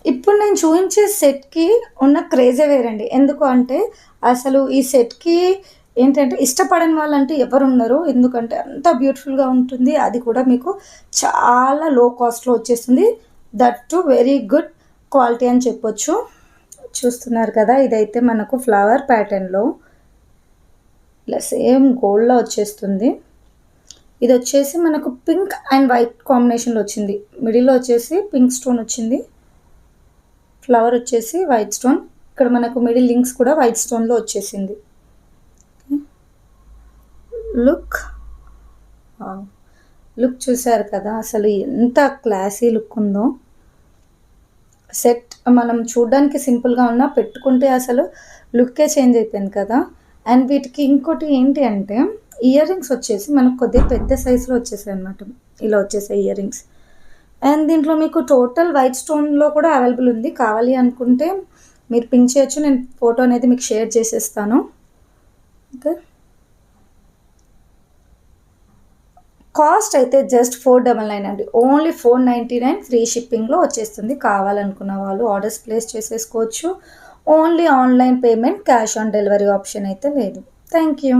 ఇప్పుడు నేను చూయించే సెట్‌కి ఉన్న క్రేజే వేరండి. ఎందుకు అంటే, అసలు ఈ సెట్‌కి ఏంటంటే, ఇష్టపడని వాళ్ళంటూ ఎవరుండరు. ఎందుకంటే, అంత బ్యూటిఫుల్‌గా ఉంటుంది. అది కూడా మీకు చాలా లో కాస్ట్‌లో వచ్చేస్తుంది. That two very good quality అని చెప్పొచ్చు. చూస్తున్నారు కదా! ఇదైతే మనకు ఫ్లవర్ ప్యాటర్న్‌లో ఇలా సేమ్ గోల్డ్‌లో వచ్చేస్తుంది. ఇదొచ్చేసి మనకు పింక్ అండ్ వైట్ కాంబినేషన్‌లో వచ్చింది. మిడిల్‌లో వచ్చేసి పింక్ స్టోన్ వచ్చింది. ఫ్లవర్ వచ్చేసి వైట్ స్టోన్. ఇక్కడ మనకు మిడిల్ లింక్స్ కూడా వైట్ స్టోన్‌లో వచ్చేసింది. Look wow! లుక్ చూసారు కదా! అసలు ఎంత క్లాసీ లుక్ ఉందో. సెట్ మనం చూడ్డానికి సింపుల్‌గా ఉన్నా పెట్టుకుంటే అసలు లుక్కే చేంజ్ అయిపోయింది కదా! అండ్ వీటికి ఇంకోటి ఏంటి అంటే ఇయర్ రింగ్స్ వచ్చేసి మనకు కొద్దిగా పెద్ద సైజ్‌లో వచ్చేసాయన్నమాట. ఇలా వచ్చేసాయి ఇయర్ రింగ్స్. అండ్ దీంట్లో మీకు టోటల్ వైట్ స్టోన్‌లో కూడా అవైలబుల్ ఉంది. కావాలి అనుకుంటే మీరు పింక్ చేయొచ్చు. నేను ఫోటో అనేది మీకు షేర్ చేసేస్తాను. ఓకే. కాస్ట్ అయితే జస్ట్ 499 అండి. ఓన్లీ 499 ఫ్రీ షిప్పింగ్‌లో వచ్చేస్తుంది. కావాలనుకున్న వాళ్ళు ఆర్డర్స్ ప్లేస్ చేసేసుకోవచ్చు. Only online payment, cash on delivery option అయితే లేదు. Thank you.